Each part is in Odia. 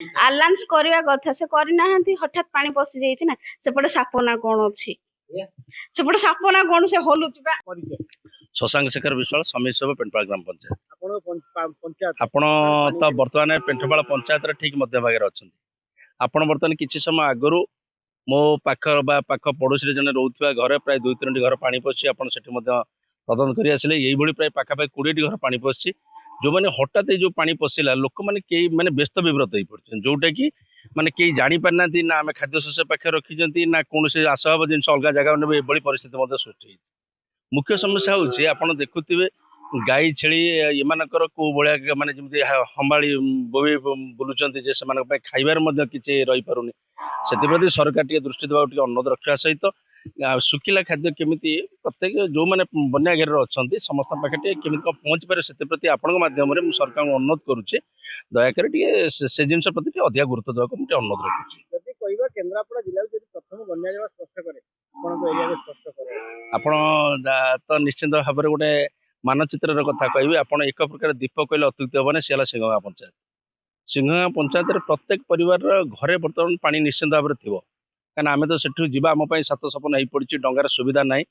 ଆଲାନ୍ସ କରିବା କଥା ସେ କରିନାହାନ୍ତି। ହଠାତ୍ ପାଣି ପଶି ଯାଇଛି ନା। ସେପଟେ ସାପ ନା କଣ ଅଛି, ସେପଟେ ସାପ ନା କଣ ସେ ହଲୁଛି ବା। ଶଶାଙ୍କ ଶେଖର ବିଶ୍ୱାଳ ସମିତି ସଭ୍ୟ ପେଣ୍ଠପାଳ ଗ୍ରାମ ପଞ୍ଚାୟତ। ଆପଣ ତ ବର୍ତ୍ତମାନ ପେଣ୍ଠପାଳ ପଞ୍ଚାୟତର ଠିକ ମଧ୍ୟ ଭାଗରେ ଅଛନ୍ତି। ଆପଣ ବର୍ତ୍ତମାନ କିଛି ସମୟ ଆଗରୁ ମୋ ପାଖ ପଡୋଶୀରେ ଜଣେ ରହୁଥିବା ଘରେ ପ୍ରାୟ 2-3ଟି ଘର ପାଣି ପଶିଛି। ଆପଣ ସେଠି ମଧ୍ୟ ତଦନ୍ତ କରି ଆସିଲେ। ଏଇଭଳି ପ୍ରାୟ ପାଖାପାଖି 20ଟି ଘର ପାଣି ପଶିଛି। ଯୋଉମାନେ ହଠାତ୍ ଏଇ ଯୋଉ ପାଣି ପଶିଲା ଲୋକମାନେ କେହି ମାନେ ବ୍ୟସ୍ତ ବିବ୍ରତ ହେଇପଡୁଛନ୍ତି, ଯୋଉଟା କି ମାନେ କେହି ଜାଣିପାରିନାହାନ୍ତି ନା ଆମେ ଖାଦ୍ୟଶସ୍ୟ ପାଖରେ ରଖିଛନ୍ତି ନା କୌଣସି ଆସବାବ ଜିନିଷ ଅଲଗା ଜାଗାକୁ ନେବେ, ଏଭଳି ପରିସ୍ଥିତି ମଧ୍ୟ ସୃଷ୍ଟି ହେଇଛି। ମୁଖ୍ୟ ସମସ୍ୟା ହଉଛି ଆପଣ ଦେଖୁଥିବେ ଗାଈ ଛେଳି ଏମାନଙ୍କର କୋଉ ଭଳିଆ ମାନେ ଯେମିତି ହମ୍ବାଳି ବୋଇ ବୁଲୁଛନ୍ତି ଯେ ସେମାନଙ୍କ ପାଇଁ ଖାଇବାରେ ମଧ୍ୟ କିଛି ରହିପାରୁନି। ସେଥିପ୍ରତି ସରକାର ଟିକେ ଦୃଷ୍ଟି ଦେବାକୁ ଟିକେ ଅନୁରୋଧ ରଖିବା ସହିତ ଶୁଖିଲା ଖାଦ୍ୟ କେମିତି ପ୍ରତ୍ୟେକ ଯୋଉମାନେ ବନ୍ୟା ଘେରରେ ଅଛନ୍ତି ସମସ୍ତଙ୍କ ପାଖରେ ଟିକେ କେମିତି କଣ ପହଞ୍ଚି ପାରିବ ସେଥିପ୍ରତି ଆପଣଙ୍କ ମାଧ୍ୟମରେ ମୁଁ ସରକାରଙ୍କୁ ଅନୁରୋଧ କରୁଛି। ଦୟାକରି ଟିକେ ସେ ଜିନିଷ ପ୍ରତି ଟିକେ ଅଧିକା ଗୁରୁତ୍ୱ ଦେବାକୁ ମୁଁ ଟିକେ ଅନୁରୋଧ ରଖୁଛି। ଯଦି କହିବା କେନ୍ଦ୍ରାପଡ଼ା ଜିଲ୍ଲାକୁ ଯଦି ପ୍ରଥମ ବନ୍ୟା ଜଳ ସ୍ପର୍ଶ କରେ ଆପଣଙ୍କ ଏରିଆରେ ସ୍ପର୍ଶ କରେ ଆପଣ ତ ନିଶ୍ଚିନ୍ତ ଭାବରେ ଗୋଟେ ମାନଚିତ୍ରର କଥା କହିବି। ଆପଣ ଏକ ପ୍ରକାର ଦୀପ କହିଲେ ଅତ୍ୟୁକ୍ତି ହବନି, ସେ ହେଲା ସିଂହଗାଁ ପଞ୍ଚାୟତ। ସିଂହଗାଁ ପଞ୍ଚାୟତରେ ପ୍ରତ୍ୟେକ ପରିବାରର ଘରେ ବର୍ତ୍ତମାନ ପାଣି ନିଶ୍ଚିନ୍ତ ଭାବରେ ଥିବ, କାହିଁକିନା ଆମେ ତ ସେଠୁ ଯିବା ଆମ ପାଇଁ ସାତ ସପନ ହେଇପଡ଼ିଛି, ଡଙ୍ଗାର ସୁବିଧା ନାହିଁ।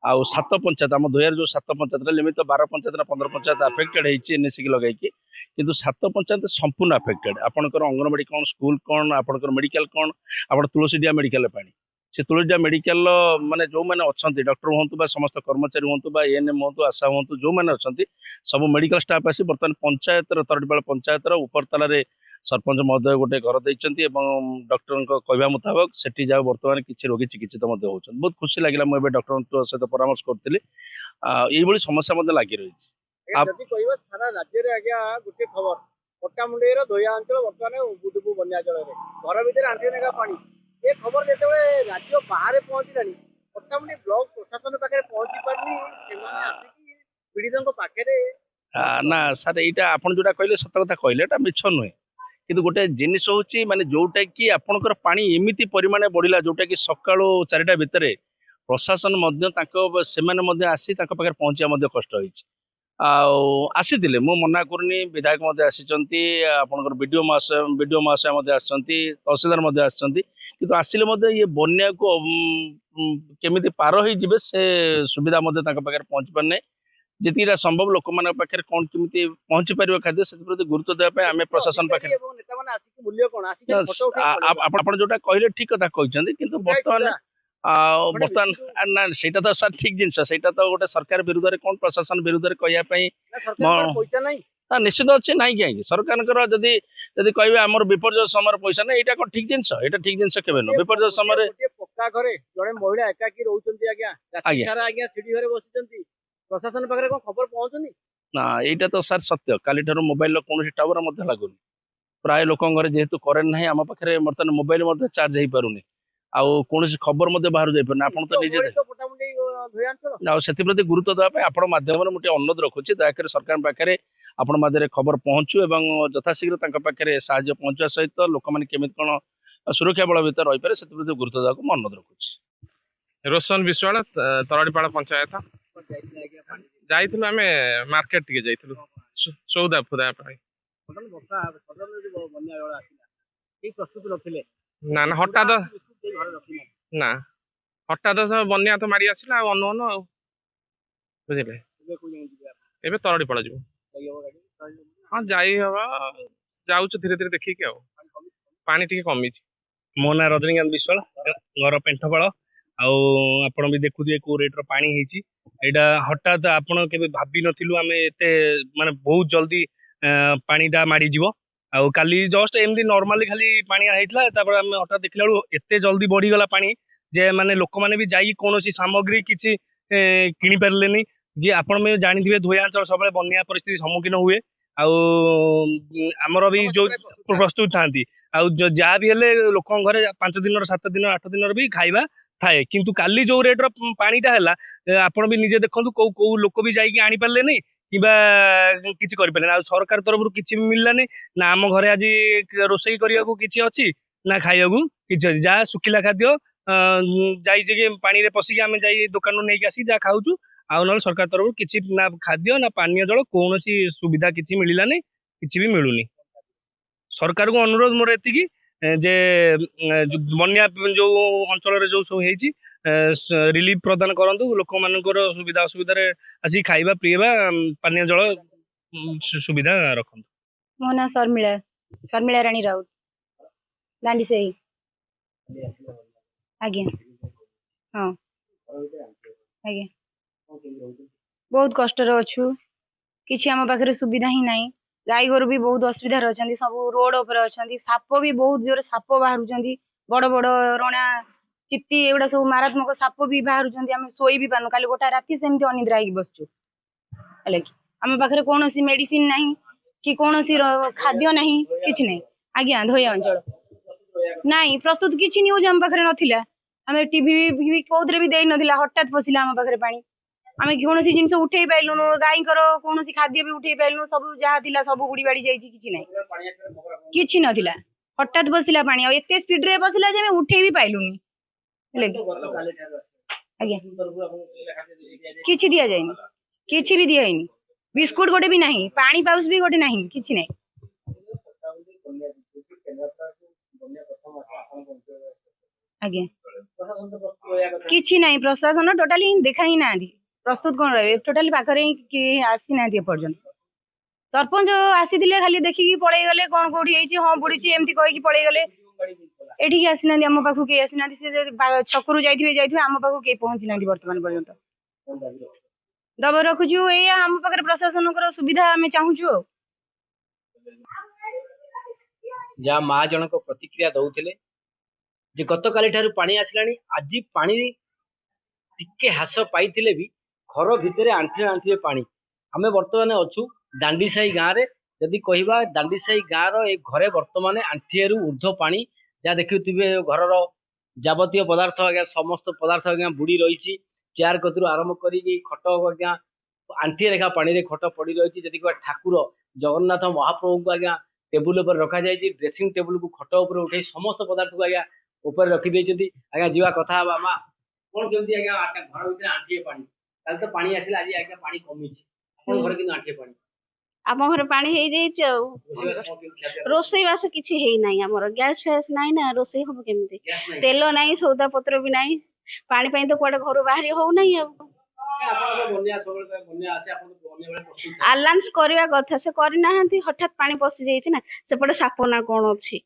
ଆଉ 7 ପଞ୍ଚାୟତ ଆମ ଦୁଆରେ ଯୋଉ 7 ପଞ୍ଚାୟତ ଏମିତି 12 ପଞ୍ଚାୟତ ନା 15 ପଞ୍ଚାୟତ ଆଫେକ୍ଟେଡ ହେଇଛି ଏନ୍ଏସିକି ଲଗାଇକି, କିନ୍ତୁ 7 ପଞ୍ଚାୟତ ସମ୍ପୂର୍ଣ୍ଣ ଆଫେକ୍ଟେଡ। ଆପଣଙ୍କର ଅଙ୍ଗନବାଡି କଣ, ସ୍କୁଲ କଣ, ଆପଣଙ୍କର ମେଡିକାଲ କଣ, ଆପଣ ତୁଳସୀଡିଆ ମେଡିକାଲ ପାଣି ସେ ତୁଳସୀଡିଆ ମେଡିକାଲ ମାନେ ଯୋଉମାନେ ଅଛନ୍ତି ଡକ୍ଟର ହୁଅନ୍ତୁ ବା ସମସ୍ତ କର୍ମଚାରୀ ହୁଅନ୍ତୁ ବା ଏଏନଏମ୍ ହୁଅନ୍ତୁ ଆଶା ହୁଅନ୍ତୁ ଯୋଉମାନେ ଅଛନ୍ତି ସବୁ ମେଡିକାଲ ଷ୍ଟାଫ୍ ଆସି ବର୍ତ୍ତମାନ ପଞ୍ଚାୟତର ତରଟିପାଳ ପଞ୍ଚାୟତର ଉପରତଲାରେ ସରପଞ୍ଚ ମହୋଦୟ ଗୋଟେ ଘର ଦେଇଛନ୍ତି ଏବଂ ଡକ୍ଟରଙ୍କ କହିବା ମୁତାବକ ସେଠି ଯାଉ ବର୍ତ୍ତମାନ କିଛି ରୋଗୀ ଚିକିତ୍ସିତ ମଧ୍ୟ ହଉଛନ୍ତି। ବହୁତ ଖୁସି ଲାଗିଲା। ମୁଁ ଏବେ ଡକ୍ଟରଙ୍କ ସହିତ ପରାମର୍ଶ କରୁଥିଲି। ଏଇଭଳି ସମସ୍ୟା ମଧ୍ୟ ଲାଗି ରହିଛି। ଯଦି କହିବା ସାରା ରାଜ୍ୟରେ ଆଜ୍ଞା ଗୋଟିଏ ଖବର, ପଟ୍ଟାମୁଣ୍ଡେଇର ଧୋଇଆ ଅଞ୍ଚଳ ବର୍ତ୍ତମାନ ଉବୁଟୁବୁ ବନ୍ୟା ଜଳରେ ଘର ଭିତରେ ଆଣ୍ଠିଏ ଲେଖା ପାଣି। ଏ ଖବର ଯେତେବେଳେ ରାଜ୍ୟ ବାହାରେ ପହଞ୍ଚିଲାଣି ପଟ୍ଟାମୁଣ୍ଡେଇ ବ୍ଲକ ପ୍ରଶାସନ ପାଖରେ ପହଞ୍ଚି ପାରିନି, ସେମାନେ ଆସିକି ପୀଡ଼ିତଙ୍କ ପାଖରେ ନା ସାର୍ ଏଇଟା ଆପଣ ଯୋଉଟା କହିଲେ ସତ କଥା କହିଲେ, ଏଟା ମିଛ ନୁହେଁ। କିନ୍ତୁ ଗୋଟେ ଜିନିଷ ହଉଛି ମାନେ ଯୋଉଟା କି ଆପଣଙ୍କର ପାଣି ଏମିତି ପରିମାଣରେ ବଢିଲା ଯୋଉଟା କି ସକାଳୁ 4ଟା ଭିତରେ ପ୍ରଶାସନ ମଧ୍ୟ ସେମାନେ ମଧ୍ୟ ଆସି ତାଙ୍କ ପାଖରେ ପହଞ୍ଚିବା ମଧ୍ୟ କଷ୍ଟ ହେଇଛି। ଆଉ ଆସିଥିଲେ, ମୁଁ ମନା କରୁନି, ବିଧାୟକ ମଧ୍ୟ ଆସିଛନ୍ତି, ଆପଣଙ୍କର ବିଡିଓ ମହାଶୟ ମଧ୍ୟ ଆସିଛନ୍ତି, ତହସିଲଦାର ମଧ୍ୟ ଆସିଛନ୍ତି, କିନ୍ତୁ ଆସିଲେ ମଧ୍ୟ ଇଏ ବନ୍ୟାକୁ କେମିତି ପାର ହେଇଯିବେ ସେ ସୁବିଧା ମଧ୍ୟ ତାଙ୍କ ପାଖରେ ପହଞ୍ଚି ପାରିନାହିଁ। ଯେତିକିଟା ସମ୍ଭବ ଲୋକମାନଙ୍କ ପାଖରେ କଣ କେମିତି ପହଞ୍ଚି ପାରିବ ଖାଦ୍ୟ ସେଥିପ୍ରତି ଗୁରୁତ୍ୱ ଦେବା ପାଇଁ ଆମେ ପ୍ରଶାସନ ପାଖରେ ଆପଣ ଯୋଉଟା କହିଲେ ଠିକ କଥା କହିଛନ୍ତି, କିନ୍ତୁ ବର୍ତ୍ତମାନ ନା ସେଇଟା ତ ସାର୍ ଠିକ ଜିନିଷ, ସେଇଟା ତ ଗୋଟେ ସରକାର ବିରୁଦ୍ଧରେ କଣ ପ୍ରଶାସନ ବିରୁଦ୍ଧରେ କହିବା ପାଇଁ ପଇସା ନାହିଁ ନା ନିଶ୍ଚିତ ଅଛି। ନାହିଁ କାହିଁକି ସରକାରଙ୍କର ଯଦି କହିବେ ଆମର ବିପର୍ଯ୍ୟୟ ସମୟରେ ପଇସା ନାହିଁ, ଏଇଟା କଣ ଠିକ ଜିନିଷ? ଏଇଟା ଠିକ ଜିନିଷ କେବେ ନୁହଁ। ବିପର୍ଯ୍ୟୟ ସମୟରେ ପକ୍କା ଘରେ ଜଣେ ମହିଳା ଏକାକି ରହୁଛନ୍ତି ଆଜ୍ଞା, ଆଜ୍ଞା ସିଡି ଘରେ ବସିଛନ୍ତି, ପ୍ରଶାସନ ପାଖରେ କଣ ଖବର ପହଞ୍ଚୁନି? ନା ଏଇଟା ତ ସାର୍ ସତ୍ୟ। କାଲିଠାରୁ ମୋବାଇଲର କୌଣସି ଟାୱାର ମଧ୍ୟ ଲାଗୁନି। ପ୍ରାୟ ଲୋକଙ୍କ ଘରେ ଯେହେତୁ କରେଣ୍ଟ ନାହିଁ, ଆମ ପାଖରେ ବର୍ତ୍ତମାନ ମୋବାଇଲ ମଧ୍ୟ ଚାର୍ଜ ହେଇପାରୁନି, ଆଉ କୌଣସି ଖବର ମଧ୍ୟ ବାହାରୁ ଯାଇପାରୁନି। ଆପଣ ତ ନିଜେ ଆଉ ସେଥିପ୍ରତି ଗୁରୁତ୍ୱ ଦେବା ପାଇଁ ଆପଣ ମାଧ୍ୟମରେ ମୁଁ ଟିକେ ଅନୁରୋଧ ରଖୁଛି, ଦୟାକରି ସରକାରଙ୍କ ପାଖରେ ଆପଣ ମାଧ୍ୟମରେ ଖବର ପହଞ୍ଚୁ ଏବଂ ଯଥାଶୀଘ୍ର ତାଙ୍କ ପାଖରେ ସାହାଯ୍ୟ ପହଞ୍ଚିବା ସହିତ ଲୋକମାନେ କେମିତି କଣ ସୁରକ୍ଷା ବଳ ଭିତରେ ରହିପାରେ ସେଥିପ୍ରତି ଗୁରୁତ୍ୱ ଦେବାକୁ ମୁଁ ଅନୁରୋଧ ରଖୁଛି। ରୋଶନ ବିଶ୍ୱାଳ, ତରଡ଼ିପାଳ ପଞ୍ଚାୟତ। ଯାଇଥିଲୁ ଆମେ ମାର୍କେଟ ଟିକେ ଯାଇଥିଲୁ ସଉଦା ଫୁଦା ପାଇଁ। ନା ହଠାତ୍ ବନ୍ୟା ତ ମାଡି ଆସିଲା ଆଉ ଅନୁ ଆଉ ବୁଝିଲେ। ଏବେ ତରଡ଼ିପାଳ ଯିବୁ। ହଁ ଯାଇ ହବ, ଯାଉଛୁ ଧୀରେ ଧୀରେ ଦେଖିକି ଆଉ। ପାଣି ଟିକେ କମିଛି। ମୋ ନାଁ ରଜନୀକାନ୍ତ ବିଶ୍ୱାଳ, ଘର ପେଣ୍ଠପାଳ। ଆଉ ଆପଣ ବି ଦେଖୁଥିବେ କୋଉ ରେଟ୍ର ପାଣି ହେଇଛି। ଏଇଟା ହଠାତ୍ ଆପଣ କେବେ ଭାବିନଥିଲୁ ଆମେ ଏତେ ମାନେ ବହୁତ ଜଲ୍ଦି ପାଣିଟା ମାଡ଼ିଯିବ। ଆଉ କାଲି ଜଷ୍ଟ ଏମିତି ନର୍ମାଲି ଖାଲି ପାଣି ହେଇଥିଲା, ତାପରେ ଆମେ ହଠାତ୍ ଦେଖିଲା ବେଳକୁ ଏତେ ଜଲ୍ଦି ବଢିଗଲା ପାଣି ଯେ ମାନେ ଲୋକମାନେ ବି ଯାଇକି କୌଣସି ସାମଗ୍ରୀ କିଛି କିଣି ପାରିଲେନି। କି ଆପଣ ବି ଜାଣିଥିବେ ଧୋଇଆ ଅଞ୍ଚଳ ସବୁବେଳେ ବନ୍ୟା ପରିସ୍ଥିତି ସମ୍ମୁଖୀନ ହୁଏ, ଆଉ ଆମର ବି ଯୋଉ ପ୍ରସ୍ତୁତ ଥାନ୍ତି, ଆଉ ଯାହା ବି ହେଲେ ଲୋକଙ୍କ ଘରେ 5 ଦିନର 7 ଦିନ 8 ଦିନର ବି ଖାଇବା ଥାଏ। କିନ୍ତୁ କାଲି ଯୋଉ ରେଟ୍ର ପାଣିଟା ହେଲା ଆପଣ ବି ନିଜେ ଦେଖନ୍ତୁ, କୋଉ ଲୋକ ବି ଯାଇକି ଆଣିପାରିଲେନି କିମ୍ବା କିଛି କରିପାରିଲେନି। ଆଉ ସରକାର ତରଫରୁ କିଛି ବି ମିଳିଲାନି, ନା ଆମ ଘରେ ଆଜି ରୋଷେଇ କରିବାକୁ କିଛି ଅଛି ନା ଖାଇବାକୁ କିଛି ଅଛି। ଯାହା ଶୁଖିଲା ଖାଦ୍ୟ ଯାଇଛି କି ପାଣିରେ ପଶିକି ଆମେ ଯାଇ ଦୋକାନରୁ ନେଇକି ଆସିକି ଯାହା ଖାଉଛୁ, ଆଉ ନହେଲେ ସରକାର ତରଫରୁ କିଛି ନା ଖାଦ୍ୟ ନା ପାନୀୟ ଜଳ କୌଣସି ସୁବିଧା କିଛି ମିଳିଲାନି, କିଛି ବି ମିଳୁନି। सरकार को अनुरोध मोर एतिकी जे बन्या जो अंचल जो सब होती रिलीफ प्रदान करंतु लोक मानकर सुविधा असुविधा आसी खाइबा पीवा पानीय जल सुविधा रखंतु। मो ना शर्मिला राणी राउत दांडी से आज्ञा हाँ आज्ञा बहुत कष्ट अच्छु किसी आम पाखे सुविधा ही नहीं गाई गोरु भी बहुत असुविधा अच्छा सब रोड उपर अच्छा साप भी बहुत जोर साप बाहर बड़ बड़ रणा चित्ती एगुड़ा सब मारात्मक साप भी बाहर आम शोई भी पानु काली गोटा राति सेमती अनिद्रा होगी बसचु आम पाखे कौन मेडिसिन नहीं कि कौन खाद्य नहीं किसी नहीं आज्ञा धोया अंचल नाई प्रस्तुत किसी न्यूज आम पाखे नाला आम टीवी कौन भी दे ना हठात पशिला आम पाखे पानी आम कौन जिन उठे पाइलुन गाई कौन खाद्य भी उठे पाइलुन सब जहाँ थी सब बुड़ी बाड़ी कि नाला हठात बसला पा एत स्पीड रे बसला उठे भी पाइलुनि आज्ञा किसी दि जाए किसी भी दिखाई बिस्कुट गोटे भी नहीं पानी पाउच भी गोटे नहीं किसी नहीं आज्ञा किसी नहीं प्रशासन टोटाली देखा ही ना प्रस्तुत कौन रहे टोटाली पाखे आसी ना पर्यटन सरपंच आसी खाली देखिकी पड़े गले कौन कौटी हाँ बुड़ी एमती कहीकि पड़े गले एठी आसी ना आम पाखु कई आसी ना छकरू जाइए आम पाखु कई पहुंची ना बर्तमान पर्यटन दब रखुचु ये आम पाखे प्रशासन सुविधा आम चाहूँ जहाँ माँ जनक प्रतिक्रिया दौले जे गत काली ठारू पानी आसला आज पानी टिके ह्रास पाई भी घर भितर आंठे आंठे पानी आम बर्तमान अच्छु दांडीसाही गाँव में जदि कहवा दांडीसाही गाँव घरे बर्तमान आंठिए ऊर्ध्व पानी जहाँ देखुवे घर जावतीय पदार्थ आज्ञा समस्त पदार्थ आज्ञा बुड़ी रही चेयर कतरू आरंभ कर खट आज्ञा आंठिए रेखा पानी खट पड़ रही जदि कह ठाकुर जगन्नाथ महाप्रभु को आज्ञा टेबुल पर रखा जाए ड्रेसिंग टेबुल को खट उपर उठे समस्त पदार्थ को आज्ञा ऊपर रखी आज्ञा जीवा कथा माँ कौन केमती आज्ञा घर भर आंठिए पानी कल तो पानी आसला आज आज्ञा पानी कमी घर कि आंठिए पानी आम घर पानी रोसई बास किसी है ना आमर गैस फैस ना ना रोसई हम केमती तेल ना सौदा पत्र भी ना पानी पाई तो कड़े घर बाहरी हो ना आलांस करवा कथा से करना हठात पानी पशि जाइए ना सेपटे साप ना कौन अच्छी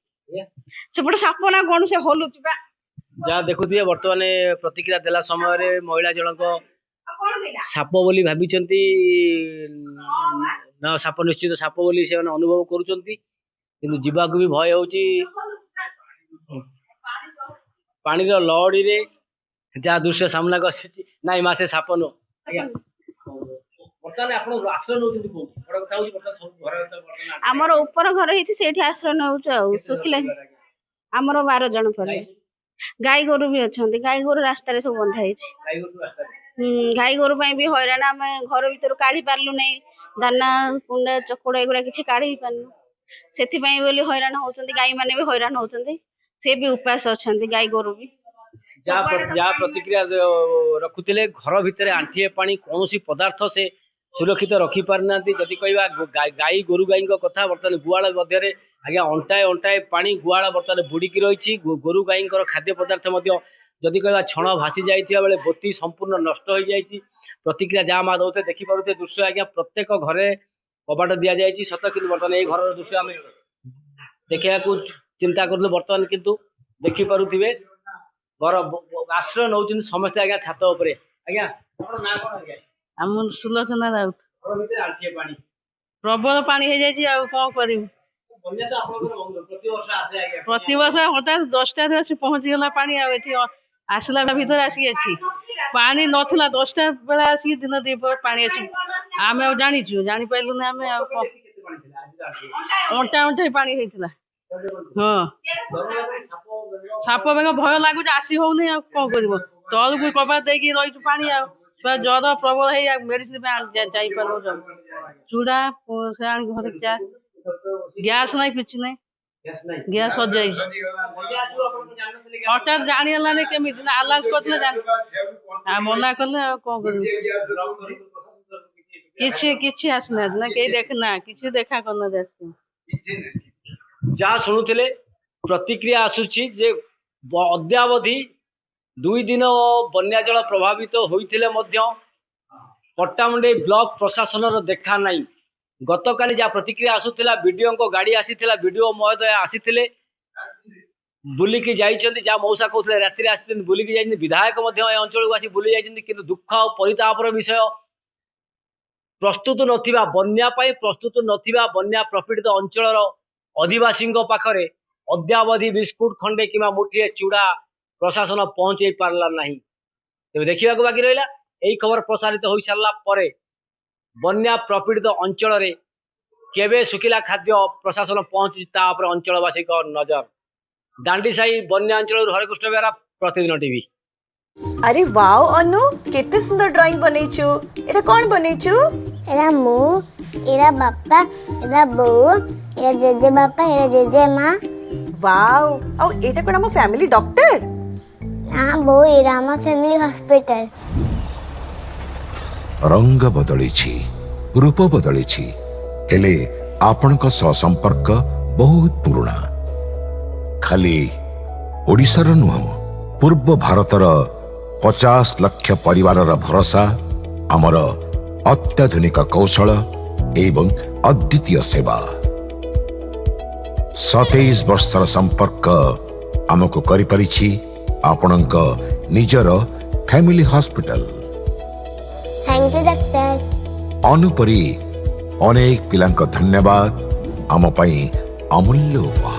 सेपटे साप ना कौन से हलुवा जहाँ देखुए बर्तमान प्रतिक्रिया देला समय महिला जनक साप बोली भावी ना साप निश्चित साप बोली से अनुभव करुँच जीवाक भी भय हो पानी लहड़ी रे जहाँ दृश्य सामना कर नाई मासे साप नो आमर ऊपर घर है आश्रय नौ सुखिला आमर 12 जन पर गाई गोरु भी अच्छा गाई गोरु रास्तार सब बंधा गाई गोरु भी हैरान आम घर भर काढ़ी पार्लु ना दाना कुंडा चकुड़ा एगुड़ा किसी काढ़ी पार्नु से हैरान होती गाई मैंने भी हैरान होती से भी उपास अच्छा गाई गोरु भी जहाँ प्रतिक्रिया रखुले घर भितर आंठिए पानी कौन पदार्थ से सुरक्षित रखी पारना जदि कहवा गाई गोरु गाई कथा बर्तमान गुआल मध्य आज्ञा अंटाए अंटाए पानी गुआल बर्तमान बुड़िकी रही गोरु गाई खाद्य पदार्थ जदि कहवा छण भासी जाइए बेले बोती संपूर्ण नष्ट हो जाए प्रतिक्रिया जहाँ माँ दौते देखिपे दृश्य आज्ञा प्रत्येक घरे कबाट दि जाए सत कि बर्तमान ये घर दृश्य आम देखा चिंता करूँ बर्तमान किंतु देखिपे घर आश्रय नौ समस्ते आज्ञा छात उपरे आज्ञा आम सुलोचना राउत आंठिए पानी प्रबल पानी हो जाए कौन कर प्रति वर्ष हठात 10टा आसी पहुँचीगला पानी आसला भर आसिक पानी नाला 10टा बेला आसिक दिन दीपर पानी आस आम जाचु जापारू ना आम अंटा अंटा पानी होता हाँ साप बेग भय लगुच आसी होनी कौन कर तल को कबार दे रही पानी जर प्रबल है मेडिसिन जापार चूड़ा घर चा गैस ना किच ना गैस सजाई हठात जानीगला केमी आलांस करते मना कले कौन कर किसी आसना ना कहीं देखना किसी देखा करना जहाँ शुणुले प्रतिक्रिया आसूची जे अद्यावधि 2 दिन बन्या जल प्रभावित होइथिले मध्य पट्टामुंडे ब्लॉक प्रशासन देखा नहीं। गतकाली जहाँ प्रतिक्रिया आसूला वीडियो को गाड़ी आसीथिला वीडियो महोदय आसीथिले बुलिकी जाइछन्ति जहाँ मौसा कहते राति आसी बुलिकी जाइछन्ति विधायक अंचल को आसी बुली जाइछन्ति किंतु दुख और परितापर विषय प्रस्तुत नथिबा बन्या पाई प्रस्तुत नथिबा बन्या प्रपीड़ित अंचल अधिवासी पाखरे अद्यावधि बिस्कुट खंडे किंवा मुठिए चूड़ा प्रशासन पहुंचे पारला नहीं। तेज देखा बाकी रहा यही खबर प्रसारित हो सारा पर बन्या प्रपीड़ित अंचल रे केबे सुखिला खाद्य प्रशासन पहुंची अंचलवासी नजर। दांडी साही बन्या अंचल हरिकृष्ण बेहरा प्रतिदिन टीवी। अरे वाओ अनु केते सुंदर ड्राइंग बनैछु। एटा कोन बनैछु? एरा मु एरा बापा एरा बो एरा जेजे बापा एरा जेजे माँ। वाओ औ एटा कोन हम फैमिली डॉक्टर? हाँ बो एरा हम फैमिली हॉस्पिटल। रंग बदलिछि रूप बदलिछि हेले आपणक सह संपर्क बहुत पुराना। खाली ओडिशार नुह पूर्व भारतर 50 लाख परिवारर भरोसा आमर अत्याधुनिक कौशल एवं अद्वितीय सेवा। 27 वर्षर संपर्क आमको करि परिछि आपणक निजर family hospital. Thank you doctor. अनुपरी अनेक पिलांक धन्यवाद आम पई अमूल्य उपहार।